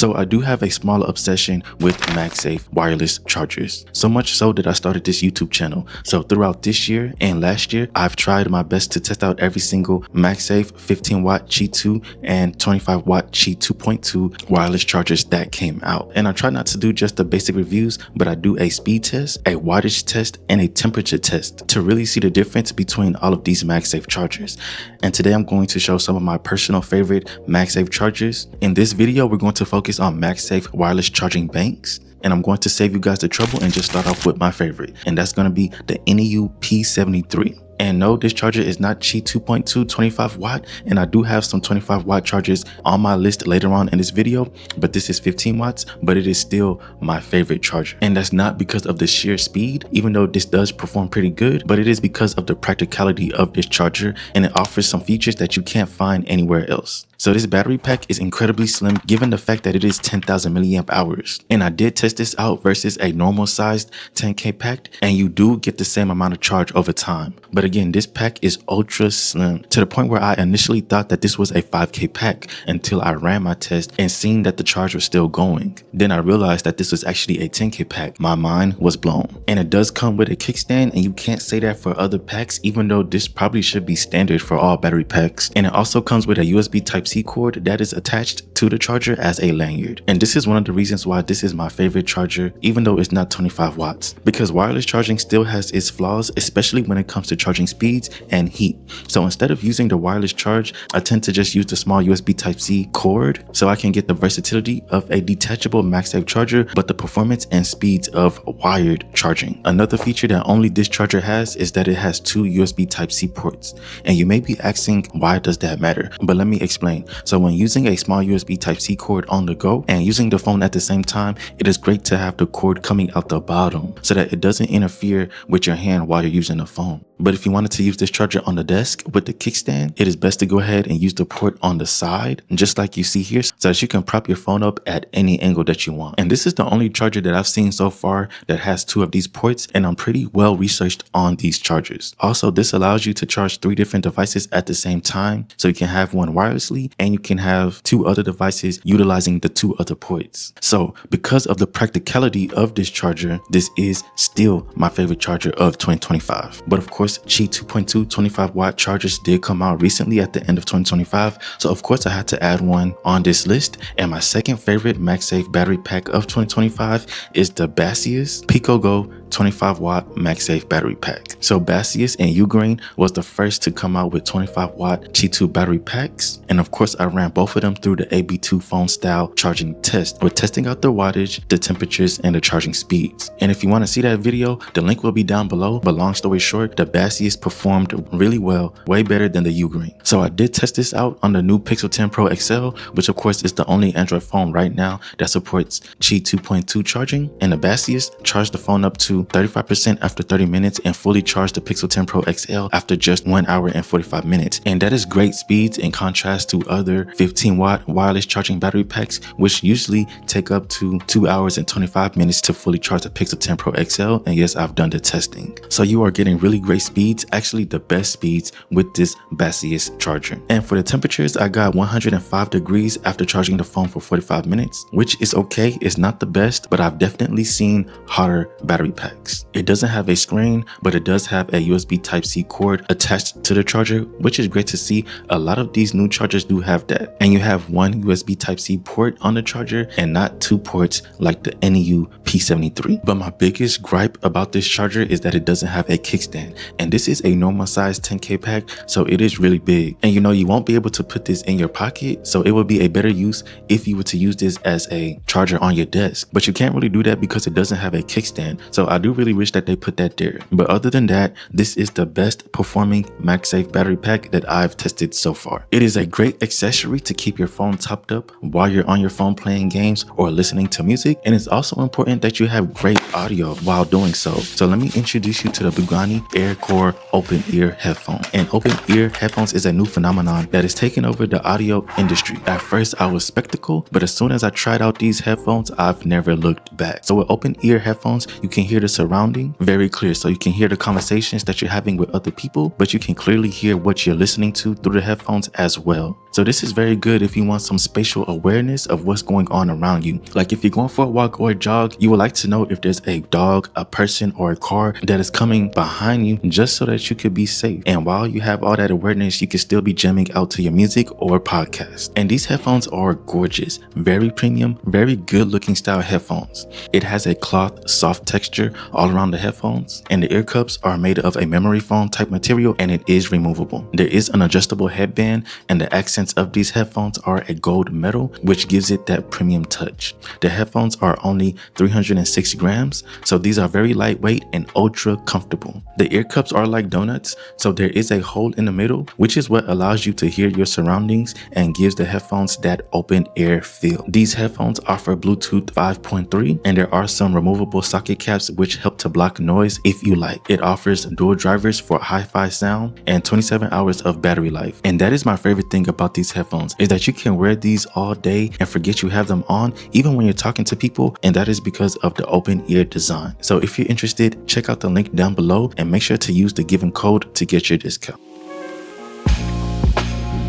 So I do have a small obsession with MagSafe wireless chargers. So much so that I started this YouTube channel. So throughout this year and last year, I've tried my best to test out every single MagSafe 15 watt Qi2 and 25 watt Qi 2.2 wireless chargers that came out. And I try not to do just the basic reviews, but I do a speed test, a wattage test, and a temperature test to really see the difference between all of these MagSafe chargers. And today I'm going to show some of my personal favorite MagSafe chargers. In this video, we're going to focus on MagSafe wireless charging banks. And I'm going to save you guys the trouble and just start off with my favorite. And that's going to be the NEU P73. And no, this charger is not Qi 2.2 25 watt, and I do have some 25 watt chargers on my list later on in this video, but this is 15 watts, but it is still my favorite charger. And that's not because of the sheer speed, even though this does perform pretty good, but it is because of the practicality of this charger, and it offers some features that you can't find anywhere else. So this battery pack is incredibly slim given the fact that it is 10,000 milliamp hours. And I did test this out versus a normal sized 10K pack, and you do get the same amount of charge over time. But again, this pack is ultra slim to the point where I initially thought that this was a 5K pack until I ran my test and seen that the charge was still going. Then I realized that this was actually a 10K pack. My mind was blown. And it does come with a kickstand, and you can't say that for other packs, even though this probably should be standard for all battery packs. And it also comes with a USB Type-C cord that is attached to the charger as a lanyard. And this is one of the reasons why this is my favorite charger, even though it's not 25 watts, because wireless charging still has its flaws, especially when it comes to charging speeds and heat. So instead of using the wireless charge, I tend to just use the small USB Type-C cord so I can get the versatility of a detachable MagSafe charger, but the performance and speeds of wired charging. Another feature that only this charger has is that it has two USB Type-C ports. And you may be asking, why does that matter? But let me explain. So when using a small USB Type-C cord on the go and using the phone at the same time, it is great to have the cord coming out the bottom so that it doesn't interfere with your hand while you're using the phone. But if you wanted to use this charger on the desk with the kickstand, it is best to go ahead and use the port on the side, just like you see here, so that you can prop your phone up at any angle that you want. And this is the only charger that I've seen so far that has two of these ports, and I'm pretty well researched on these chargers. Also, this allows you to charge 3 different devices at the same time, so you can have one wirelessly and you can have 2 other devices utilizing the 2 other ports. So because of the practicality of this charger, this is still my favorite charger of 2025. But of course, Qi 2.2 25 watt chargers did come out recently at the end of 2025, so of course I had to add one on this list. And my second favorite MagSafe battery pack of 2025 is the Baseus PicoGo 25 watt MagSafe battery pack. So Baseus and Ugreen was the first to come out with 25 watt Qi2 battery packs, and of course I ran both of them through the AB2 phone style charging test. We're testing out the wattage, the temperatures, and the charging speeds. And if you want to see that video, the link will be down below. But long story short, the Baseus performed really well, way better than the Ugreen. So I did test this out on the new Pixel 10 Pro XL, which of course is the only Android phone right now that supports Qi 2.2 charging, and the Baseus charged the phone up to 35% after 30 minutes and fully charged the Pixel 10 Pro XL after just 1 hour and 45 minutes. And that is great speeds in contrast to other 15 watt wireless charging battery packs, which usually take up to 2 hours and 25 minutes to fully charge the Pixel 10 Pro XL. And yes, I've done the testing. So you are getting really great speeds, actually the best speeds with this Baseus charger. And for the temperatures, I got 105 degrees after charging the phone for 45 minutes, which is okay. It's not the best, but I've definitely seen hotter battery packs. It doesn't have a screen, but it does have a USB Type-C cord attached to the charger, which is great to see. A lot of these new chargers do have that. And you have one USB Type-C port on the charger and not 2 ports like the NEU P73. But my biggest gripe about this charger is that it doesn't have a kickstand. And this is a normal size 10K pack, so it is really big. And you won't be able to put this in your pocket, so it would be a better use if you were to use this as a charger on your desk. But you can't really do that because it doesn't have a kickstand. So I do really wish that they put that there. But other than that, this is the best performing MagSafe battery pack that I've tested so far. It is a great accessory to keep your phone topped up while you're on your phone playing games or listening to music. And it's also important that you have great audio while doing so. So let me introduce you to the Bugatti AirCore open ear headphone. And open ear headphones is a new phenomenon that is taking over the audio industry. At first I was skeptical, but as soon as I tried out these headphones, I've never looked back. So with open ear headphones, you can hear the surrounding very clear. So you can hear the conversations that you're having with other people, but you can clearly hear what you're listening to through the headphones as well. So this is very good if you want some spatial awareness of what's going on around you. Like if you're going for a walk or a jog, you would like to know if there's a dog, a person, or a car that is coming behind you, just so that you could be safe. And while you have all that awareness, you can still be jamming out to your music or podcast. And these headphones are gorgeous, very premium, very good looking style headphones. It has a cloth soft texture all around the headphones, and the ear cups are made of a memory foam type material, and it is removable. There is an adjustable headband, and the accents of these headphones are a gold metal, which gives it that premium touch. The headphones are only 306 grams, so these are very lightweight and ultra comfortable. The ear cups are like donuts, so there is a hole in the middle, which is what allows you to hear your surroundings and gives the headphones that open air feel. These headphones offer Bluetooth 5.3, and there are some removable socket caps which help to block noise if you like. It offers dual drivers for hi-fi sound and 27 hours of battery life. And that is my favorite thing about these headphones, is that you can wear these all day and forget you have them on even when you're talking to people, and that is because of the open ear design. So if you're interested, check out the link down below and make sure to use the given code to get your discount.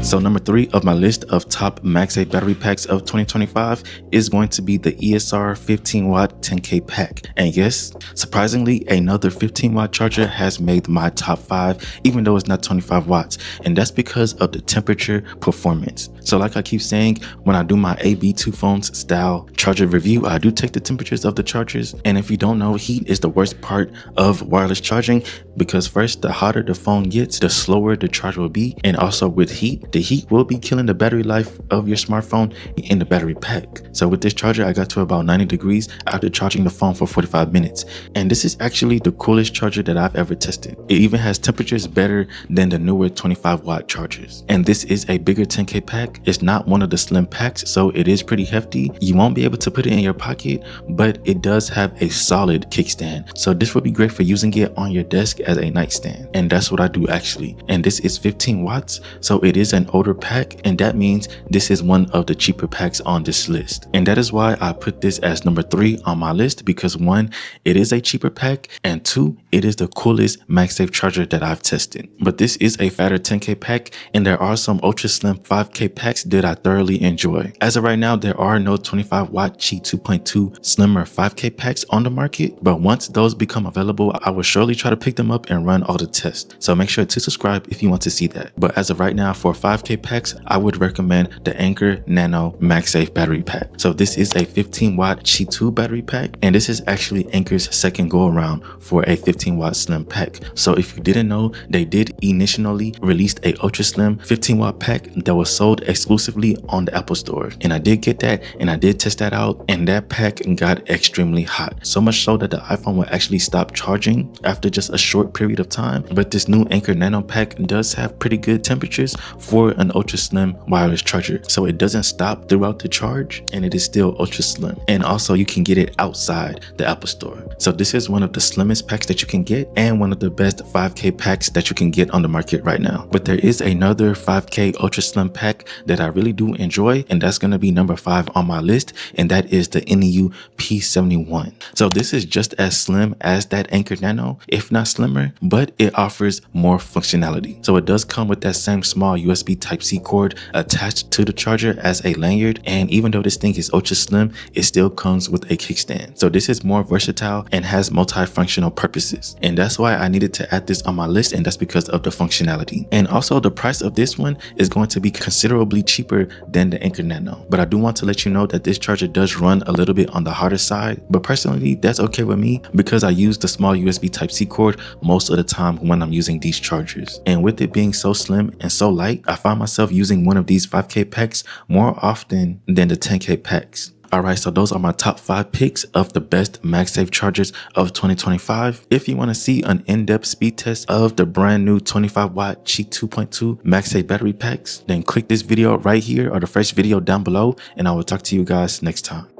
So number 3 of my list of top MagSafe battery packs of 2025 is going to be the ESR 15 watt 10K pack. And yes, surprisingly, another 15 watt charger has made my top 5, even though it's not 25 watts. And that's because of the temperature performance. So like I keep saying, when I do my AB2 phones style charger review, I do take the temperatures of the chargers. And if you don't know, heat is the worst part of wireless charging, because first, the hotter the phone gets, the slower the charge will be. And also with heat, the heat will be killing the battery life of your smartphone in the battery pack. So with this charger, I got to about 90 degrees after charging the phone for 45 minutes. And this is actually the coolest charger that I've ever tested. It even has temperatures better than the newer 25 watt chargers. And this is a bigger 10K pack. It's not one of the slim packs, so it is pretty hefty. You won't be able to put it in your pocket, but it does have a solid kickstand. So this would be great for using it on your desk as a nightstand. And that's what I do actually. And this is 15 watts, so it is an older pack, and that means this is one of the cheaper packs on this list. And that is why I put this as number 3 on my list, because 1, it is a cheaper pack, and 2, it is the coolest MagSafe charger that I've tested. But this is a fatter 10K pack, and there are some ultra slim 5K packs that I thoroughly enjoy. As of right now, there are no 25 watt Qi 2.2 slimmer 5K packs on the market, but once those become available, I will surely try to pick them up and run all the tests. So make sure to subscribe if you want to see that. But as of right now, for 5K packs, I would recommend the Anker Nano MagSafe battery pack. So this is a 15 watt Qi2 battery pack, and this is actually Anker's second go around for a 15 watt slim pack. So if you didn't know, they did initially release a ultra slim 15 watt pack that was sold exclusively on the Apple Store. And I did get that, and I did test that out, and that pack got extremely hot. So much so that the iPhone will actually stop charging after just a short period of time. But this new Anker Nano pack does have pretty good temperatures for an ultra slim wireless charger. So it doesn't stop throughout the charge, and it is still ultra slim. And also you can get it outside the Apple Store. So this is one of the slimmest packs that you can get, and one of the best 5K packs that you can get on the market right now. But there is another 5K ultra slim pack that I really do enjoy, and that's going to be number 5 on my list, and that is the NEU P71. So this is just as slim as that Anker Nano, if not slimmer, but it offers more functionality. So it does come with that same small USB Type-C cord attached to the charger as a lanyard, and even though this thing is ultra slim, it still comes with a kickstand. So this is more versatile and has multifunctional purposes, and that's why I needed to add this on my list, and that's because of the functionality. And also the price of this one is going to be considerably cheaper than the Anker Nano. But I do want to let you know that this charger does run a little bit on the harder side, but personally that's okay with me because I use the small USB Type-C cord most of the time when I'm using these chargers. And with it being so slim and so light, I find myself using one of these 5K packs more often than the 10K packs. Alright, so those are my top 5 picks of the best MagSafe chargers of 2025. If you want to see an in-depth speed test of the brand new 25 watt Qi 2.2 MagSafe battery packs, then click this video right here or the first video down below, and I will talk to you guys next time.